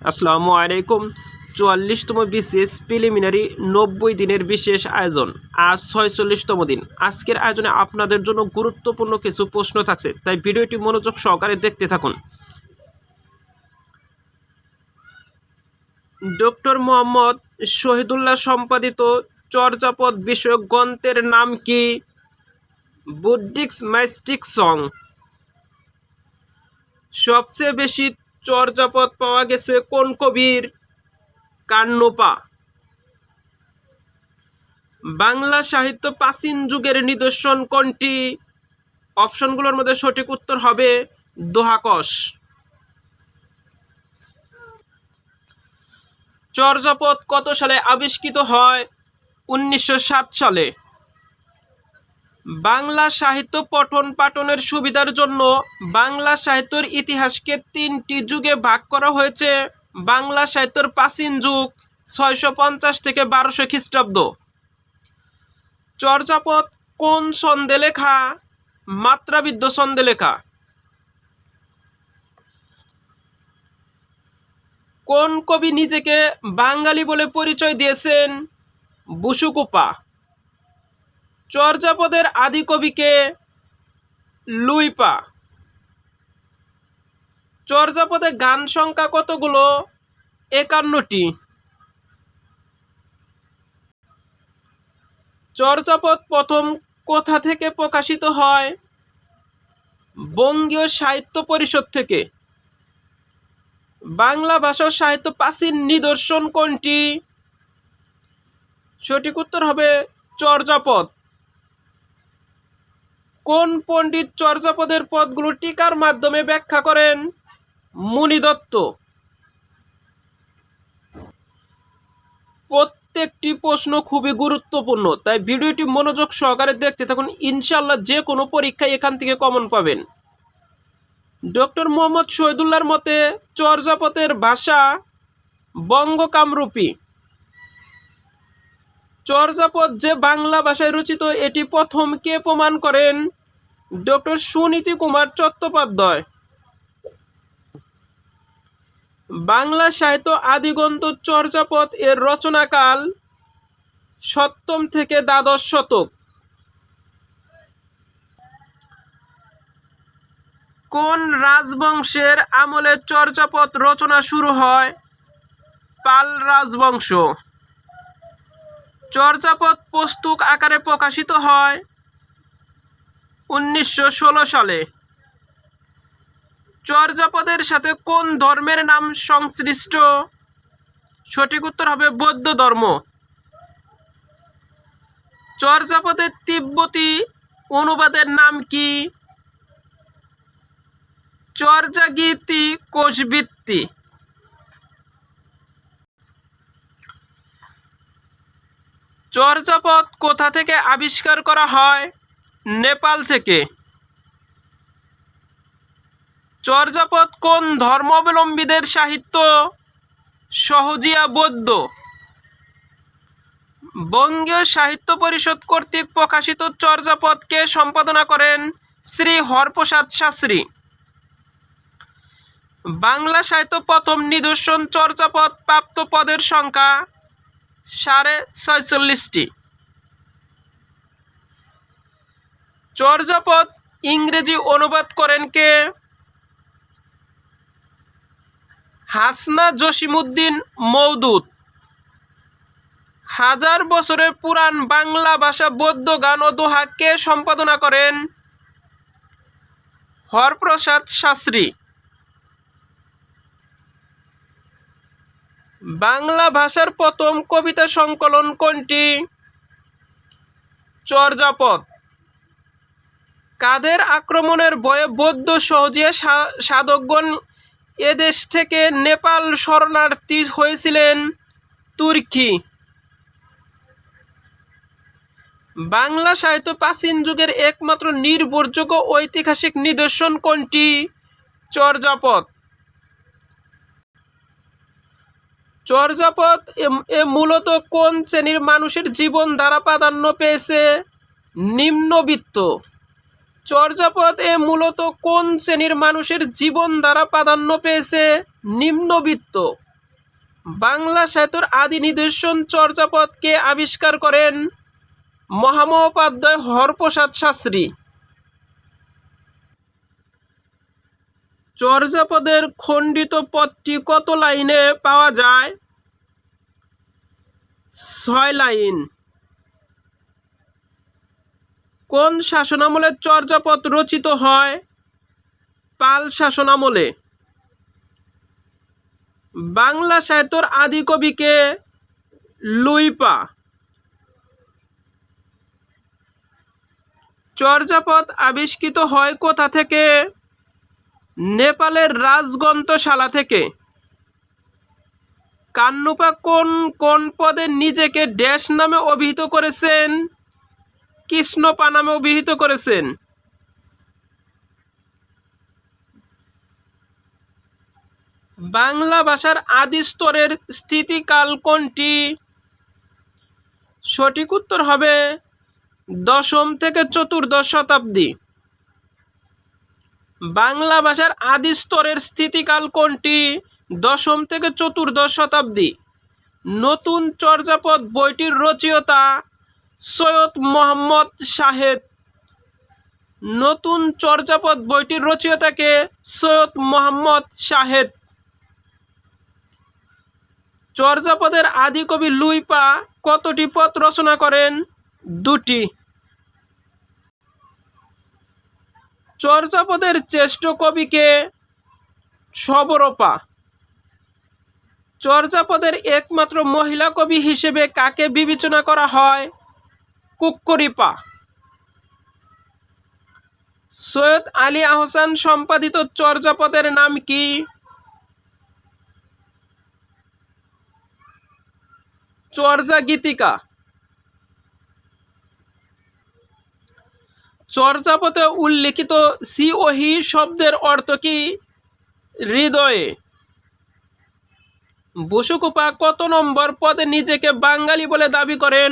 আসসালামু আলাইকুম। ৪৪তম BCS preliminary ৯০ দিনের বিশেষ আয়োজন, আজ ৪৬তম দিন। আজকের আয়োজনে আপনাদের জন্য গুরুত্বপূর্ণ কিছু প্রশ্ন থাকছে, তাই ভিডিওটি মনোযোগ সহকারে দেখতে থাকুন। ডক্টর মোহাম্মদ শহীদুল্লাহ সম্পাদিত চর্যাপদ বিষয়ক গ্রন্থের নাম কি? বুদ্ধিক্স মাইস্টিক সং। সবচেয়ে বেশি চর্যাপদ পাওয়া গেছে কোন কবির? কান্নপা। বাংলা সাহিত্য প্রাচীন যুগের নিদর্শন কোনটি? অপশনগুলোর মধ্যে সঠিক উত্তর হবে দোহাকস। চর্যাপদ কত সালে আবিষ্কৃত হয়? ১৯০৭ সালে। বাংলা সাহিত্য পঠন পাঠনের সুবিধার জন্য বাংলা সাহিত্যের ইতিহাসকে ৩টি যুগে ভাগ করা হয়েছে। বাংলা সাহিত্যের প্রাচীন যুগ ৬৫০ থেকে ১২০০ খ্রিস্টাব্দ। চর্যাপদ কোন ছন্দে লেখা? মাত্রাবৃদ্ধ ছন্দে লেখা। কোন কবি নিজেকে বাঙালি বলে পরিচয় দিয়েছেন? বসুকোপা। চর্যাপদের আদি কবিকে? লুইপা। চর্যাপদের গান সংখ্যা কতগুলো? ৫১টি। চর্যাপদ প্রথম কোথা থেকে প্রকাশিত হয়? বঙ্গীয় সাহিত্য পরিষদ থেকে। বাংলা ভাষা সাহিত্য প্রাচীন নিদর্শন কোনটি? সঠিক উত্তর হবে চর্যাপদ। কোন পণ্ডিত চর্যাপদের পদগুলো টিকার মাধ্যমে ব্যাখ্যা করেন? মুনি দত্ত। প্রত্যেকটি প্রশ্ন খুবই গুরুত্বপূর্ণ, তাই ভিডিওটি মনোযোগ সহকারে দেখতে থাকুন। ইনশাল্লাহ যে কোনো পরীক্ষায় এখান থেকে কমন পাবেন। ডক্টর মোহাম্মদ শহীদুল্লাহর মতে চর্যাপদের ভাষা বঙ্গকামরূপী। চর্যাপদ যে বাংলা ভাষায় রচিত, এটি প্রথম কে প্রমাণ করেন? ডক্টর সুনীতি কুমার চট্টোপাধ্যায়। বাংলা সাহিত্য আদিগ্রন্থ চর্যাপদ এর রচনাকাল ৭ম থেকে দ্বাদশ শতক। কোন রাজবংশের আমলে চর্যাপদ রচনা শুরু হয়? পাল রাজবংশ। চর্যাপদ পুস্তক আকারে প্রকাশিত হয় ১৯১৬ সালে। চর্যাপদের সাথে কোন ধর্মের নাম সংশ্লিষ্ট? সঠিক উত্তর হবে বৌদ্ধ ধর্ম। চর্যাপদের তিব্বতী অনুবাদের নাম কি? চর্যাগীতি কোষবৃত্তি। চর্যাপদ কোথা থেকে আবিষ্কার করা হয়? নেপাল থেকে। চর্যাপদ কোন ধর্মাবলম্বীদের সাহিত্য? সহজিয়া বৌদ্ধ। বঙ্গীয় সাহিত্য পরিষদ কর্তৃক প্রকাশিত চর্যাপদকে সম্পাদনা করেন শ্রী হরপ্রসাদ শাস্ত্রী। বাংলা সাহিত্য প্রথম নিদর্শন চর্যাপদ প্রাপ্ত পদের সংখ্যা ৪৬৫টি। চর্যাপদ ইংরেজি অনুবাদ করেন কে? হাসনা জসিমউদ্দিন মওদুদ। হাজার বছরের পুরাণ বাংলা ভাষা বৌদ্ধ গান ও দোহা কে সম্পাদনা করেন? হরপ্রসাদ শাস্ত্রী। বাংলা ভাষার প্রথম কবিতা সংকলন কোনটি? চর্যাপদ। কাদের আক্রমণের ভয়ে বৌদ্ধ সহজিয়া সাধকগণ এদেশ থেকে নেপাল শরণার্থী হয়েছিলেন? তুর্কি। বাংলা সাহিত্য প্রাচীন যুগের একমাত্র নির্ভরযোগ্য ঐতিহাসিক নিদর্শন কোনটি? চর্যাপদ। চর্যাপদ এ মূলত কোন শ্রেণীর মানুষের জীবন ধারা প্রাধান্য পেয়েছে? নিম্নবিত্ত। চর্যাপদ এ মূলত কোন শ্রেণীর মানুষের জীবন ধারা প্রাধান্য পেয়েছে? নিম্নবিত্ত। বাংলা সাহিত্যের আদি নিদর্শন চর্যাপদকে আবিষ্কার করেন মহামহোপাধ্যায় হরপ্রসাদ শাস্ত্রী। চর্যাপদের খণ্ডিত পদটি কত লাইনে পাওয়া যায়? 6 লাইন। কোন শাসনামলে চর্যাপদ রচিত হয়? পাল শাসনামলে। বাংলা সাহিত্যের আদি কবিকে? লুইপা। চর্যাপদ আবিষ্কৃত হয় কোথা থেকে? নেপালের রাজগ্রন্থশালা থেকে। কান্নুপা কোন কোন পদে নিজেকে ড্যাশ নামে অভিহিত করেছেন? কৃষ্ণপা নামে অভিহিত করেছেন। বাংলা ভাষার আদি স্তরের স্থিতিকাল কোনটি? সঠিক উত্তর হবে ১০ম থেকে ১৪শ শতাব্দী। বাংলা ভাষার আদি স্তরের স্থিতিকাল কোনটি? ১০ম থেকে ১৪শ শতাব্দী। নতুন চর্যাপদ বইটির রচয়িতা সৈয়দ মোহাম্মদ শাহেদ। নতুন চর্যাপদ বইটির রচয়িতাকে? সৈয়দ মোহাম্মদ শাহেদ। চর্যাপদের আদি কবি লুইপা কতটি পদ রচনা করেন? ২টি। চর্যাপদের শ্রেষ্ঠ কবিকে? শবরপা। চর্যাপদের একমাত্র মহিলা কবি হিসেবে কাকে বিবেচনা করা হয়? কুক্কুরিপা। সৈয়দ আলী আহসান সম্পাদিত চর্যাপদের নাম কি? চর্যা গীতিকা। চর্যাপদে উল্লিখিত সিওহি শব্দের অর্থ কি? হৃদয়ে। বসুকূপা কত নম্বর পদে নিজেকে বাঙালি বলে দাবি করেন?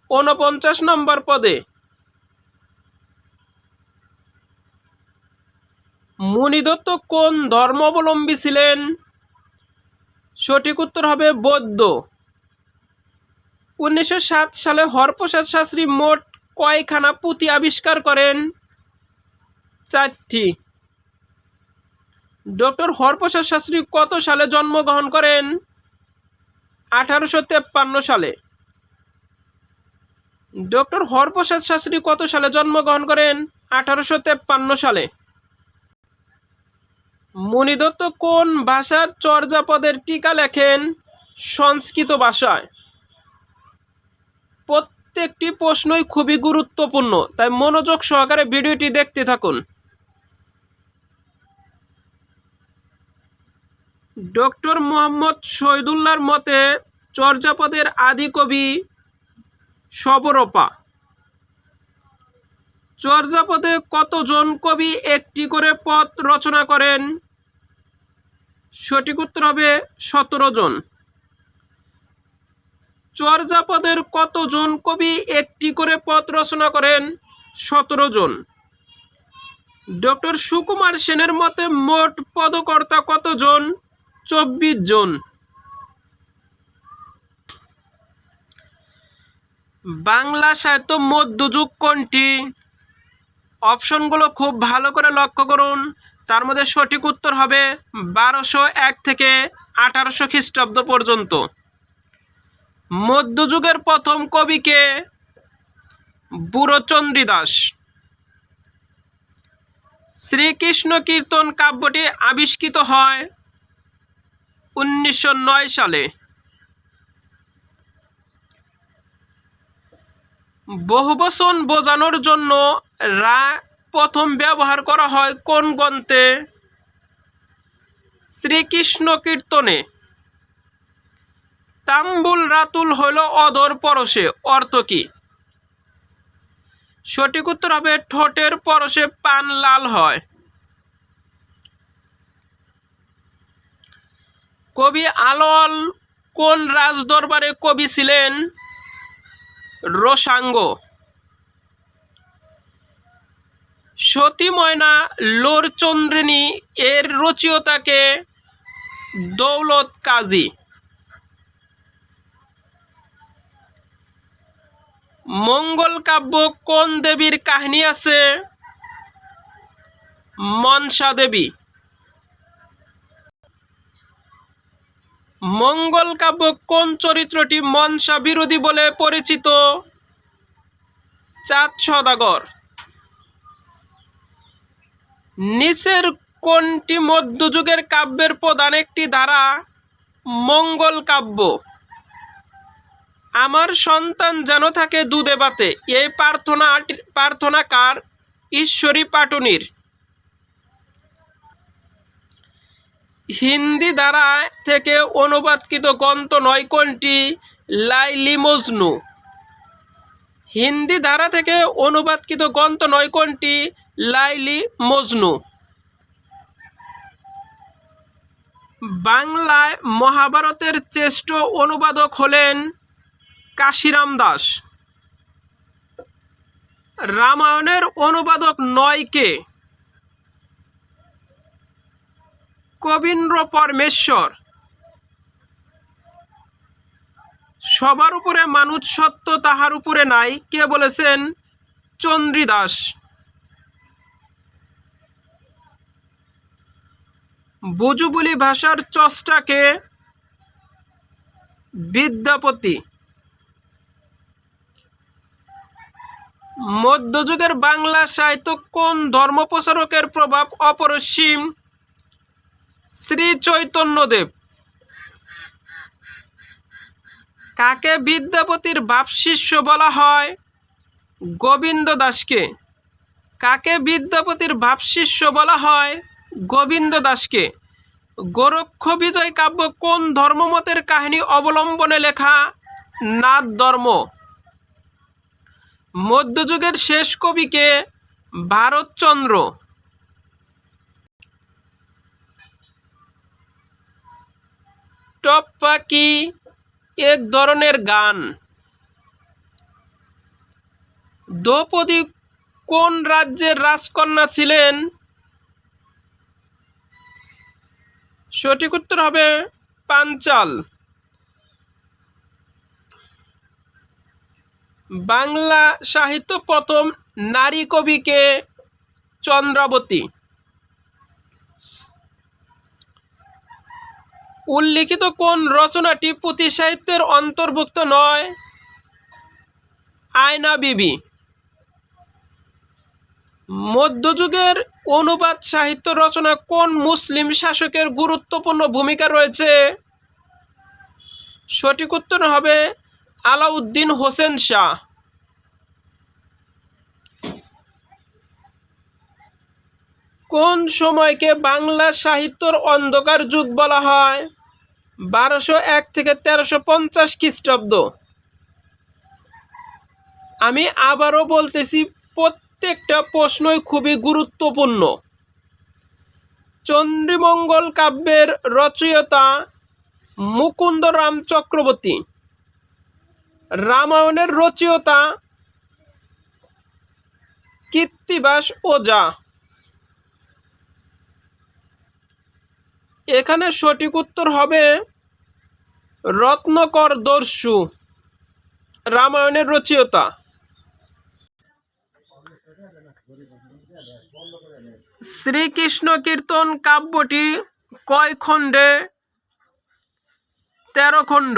৪৯ নম্বর পদে। মুনিদত্ত কোন ধর্মাবলম্বী ছিলেন? সঠিক উত্তর হবে বৌদ্ধ। ১৯০৭ সালে হরপ্রসাদ শাস্ত্রী মোট কয়খানা পুঁথি আবিষ্কার করেন? ৪টি। ডক্টর হরপ্রসাদ শাস্ত্রী কত সালে জন্মগ্রহণ করেন? ১৮৫৩ সালে। ডক্টর হরপ্রসাদ শাস্ত্রী কত সালে জন্মগ্রহণ করেন? ১৮৫৩ সালে। মুনিদত্ত কোন ভাষার চর্যাপদের টিকা লেখেন? সংস্কৃত ভাষায়। প্রত্যেকটি প্রশ্নই খুবই গুরুত্বপূর্ণ, তাই মনোযোগ সহকারে ভিডিওটি দেখতে থাকুন। ডক্টর মোহাম্মদ শহীদুল্লাহর মতে চর্যাপদের আদি কবি শবরপা। চর্যাপদে কতজন কবি একটি করে পদ রচনা করেন? সঠিক উত্তর হবে ১৭ জন। চর্যাপদের কতজন কবি একটি করে পদ রচনা করেন? ১৭ জন। ডক্টর সুকুমার সেনের মতে মোট পদকর্তা কতজন? ২৪ জন। বাংলা সাহিত্য মধ্যযুগ কোনটি? অপশনগুলো খুব ভালো করে লক্ষ্য করুন। তার মধ্যে সঠিক উত্তর হবে ১২০১ থেকে ১৮০০ খ্রিস্টাব্দ পর্যন্ত। মধ্যযুগের প্রথম কবিকে? বুড়োচন্দ্রী দাস। শ্রীকৃষ্ণ কীর্তন কাব্যটি আবিষ্কৃত হয় ১৯০৯ সালে। বহুবচন বোঝানোর জন্য রা প্রথম ব্যবহার করা হয় কোন গ্রন্থে? শ্রীকৃষ্ণ কীর্তনে। তাম্বুল রাতুল হইল অধর পরশে, অর্থ কি? সঠিক উত্তর হবে ঠোঁটের পরশে পান লাল হয়। কবি আলওয়াল কোন রাজদরবারে কবি ছিলেন? রোসাঙ্গ। সতী ময়না লোরচন্দ্রিনী এর রচয়িতাকে? দৌলত কাজী। মঙ্গল কাব্য কোন দেবীর কাহিনী আছে? মনসা দেবী। মঙ্গল কাব্য কোন চরিত্রটি মনসা বিরোধী বলে পরিচিত? চাঁদ সওদাগর। নিচের কোনটি মধ্যযুগের কাব্যের প্রধান একটি ধারা? মঙ্গল কাব্য। আমার সন্তান যেন থাকে দুধে ভাতে, এই প্রার্থনা কার? ঈশ্বরী পাটুনির। হিন্দি ধারা থেকে অনুবাদকৃত গ্রন্থ নয় কোনটি? লাইলি মজনু। হিন্দি ধারা থেকে অনুবাদকৃত গ্রন্থ নয় কোনটি? লাইলি মজনু। বাংলায় মহাভারতের শ্রেষ্ঠ অনুবাদক হলেন কাশিরাম দাস। রামায়ণের অনুবাদক নয় কে? কবীন্দ্র পরমেশ্বর। সবার উপরে মানুষ সত্য, তাহার উপরে নাই, কে বলেছেন? চন্দ্রীদাস। ভোজপুরি ভাষার স্রষ্টাকে? বিদ্যাপতি। মধ্যযুগের বাংলা সাহিত্য কোন ধর্মপ্রচারকের প্রভাব অপরিসীম? শ্রী চৈতন্যদেব। কাকে বিদ্যাপতির ভাবশিষ্য বলা হয়? গোবিন্দ দাসকে। কাকে বিদ্যাপতির ভাবশিষ্য বলা হয়? গোবিন্দ দাসকে। গোরক্ষ বিজয় কাব্য কোন ধর্মমতের কাহিনী অবলম্বনে লেখা? নাথ ধর্ম। মধ্যযুগের শেষ কবিকে? ভারতচন্দ্র। টপ্পা কি এক ধরনের গান? দ্রৌপদী কোন রাজ্যের রাজকন্যা ছিলেন? সঠিক উত্তর হবে পাঞ্চাল। বাংলা সাহিত্য প্রথম নারী কবিকে? চন্দ্রাবতী। উল্লিখিত কোন রচনাটি পুঁথি সাহিত্যের অন্তর্ভুক্ত নয়? আয়না বিবি। মধ্যযুগের অনুবাদ সাহিত্য রচনা কোন মুসলিম শাসকের গুরুত্বপূর্ণ ভূমিকা রয়েছে? সঠিক উত্তর হবে আলাউদ্দিন হোসেন শাহ। কোন সময়কে বাংলা সাহিত্যর অন্ধকার যুগ বলা হয়? 1201 থেকে 1350 খ্রিস্টাব্দ। আমি আবারও বলতেছি, প্রত্যেকটা প্রশ্নই খুবই গুরুত্বপূর্ণ। চন্দ্রীমঙ্গল কাব্যের রচয়িতা মুকুন্দরাম চক্রবর্তী। রামায়ণের রচয়িতা কৃত্তিবাস ওঝা। এখানে সঠিক উত্তর হবে রত্নাকর দস্যু, রামায়ণের রচয়িতা। শ্রীকৃষ্ণ কীর্তন কাব্যটি কয় খণ্ডে? 13 খণ্ড।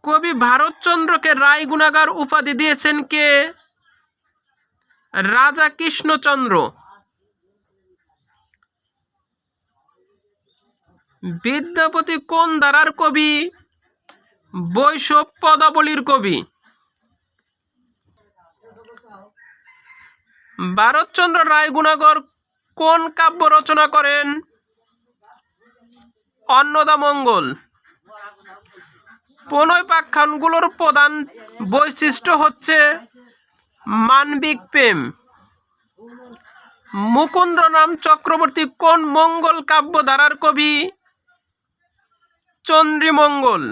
কবি ভারতচন্দ্রকে রায় গুণাগার উপাধি দিয়েছেন কে? রাজা কৃষ্ণচন্দ্র। বিদ্যাপতি কোন ধারার কবি? বৈষ্ণব পদাবলীর কবি। ভারতচন্দ্র রায় গুণাগর কোন কাব্য রচনা করেন? অন্নদামঙ্গল। প্রণয়োপাখ্যানগুলোর প্রধান বৈশিষ্ট্য হচ্ছে মানবিক প্রেম। মুকুন্দরাম চক্রবর্তী কোন মঙ্গল কাব্য ধারার কবি? চন্দ্রীমঙ্গল।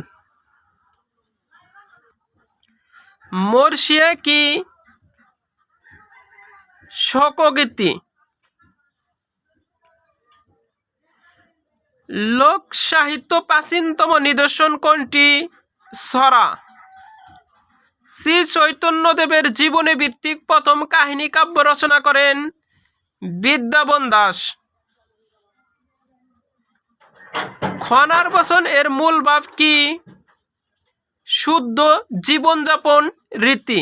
মর্ষিয়া কি শোকগীতি? লোক সাহিত্য প্রাচীনতম নিদর্শন কোনটি? ছড়া। শ্রী চৈতন্যদেবের জীবনী ভিত্তিক প্রথম কাহিনী কাব্য রচনা করেন বিদ্যাবন দাস। খনার বচন এর মূল ভাব কি? শুদ্ধ জীবনযাপন রীতি।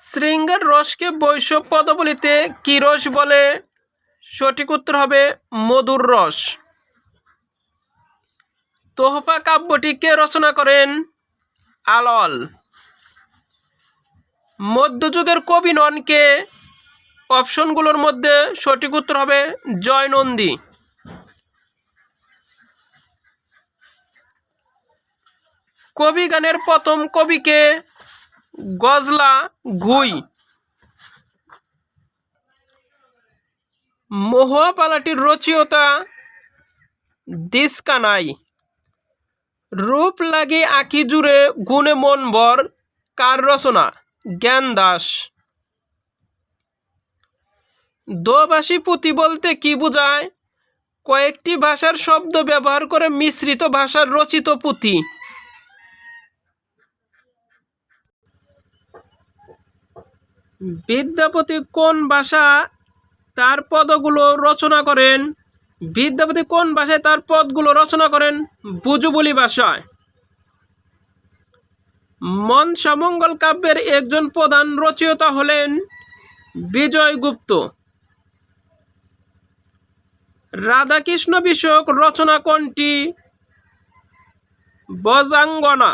শৃঙ্গের রসকে বৈষ্ণব পদাবলিতে কি রস বলে? সঠিক উত্তর হবে মধুর রস। তোহফা কাব্যটি কে রচনা করেন? আলল। মধ্যযুগের কবি নন কে? অপশনগুলোর মধ্যে সঠিক উত্তর হবে জয়নন্দী। কবি গানের প্রথম কবিকে? গজলা ঘুই। মহুয়া পালাটির রচয়িতা? দিসকানাই। রূপ লাগি আঁখি জুড়ে গুণে মন ভর কার রচনা? জ্ঞান দাস। দোভাষী পুঁথি বলতে কি বোঝায়? কয়েকটি ভাষার শব্দ ব্যবহার করে মিশ্রিত ভাষার রচিত পুঁথি। বিদ্যাপতি কোন ভাষা তার পদগুলো রচনা করেন? বিদ্যাপতি কোন ভাষায় তার পদগুলো রচনা করেন? ভুজবুলি ভাষায়। মনসামঙ্গল কাব্যের একজন প্রধান রচয়িতা হলেন বিজয়গুপ্ত। রাধাকৃষ্ণ বিষয়ক রচনা কোনটি? বজাঙ্গনা।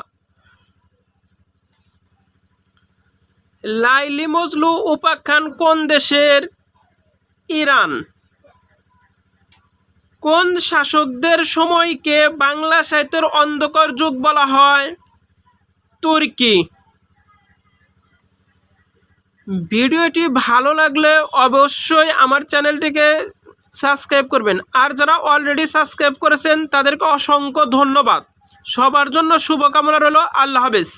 লাইলি মজনু উপাখ্যান কোন দেশের? ইরান। কোন শাসকদের সময়কে বাংলা সাহিত্যের অন্ধকার যুগ বলা হয়? তুর্কি। ভিডিওটি ভালো লাগলে অবশ্যই আমার চ্যানেলটিকে সাবস্ক্রাইব করবেন, আর যারা অলরেডি সাবস্ক্রাইব করেছেন তাদেরকে অসংখ্য ধন্যবাদ। সবার জন্য শুভকামনা রইল। আল্লাহ হাফেজ।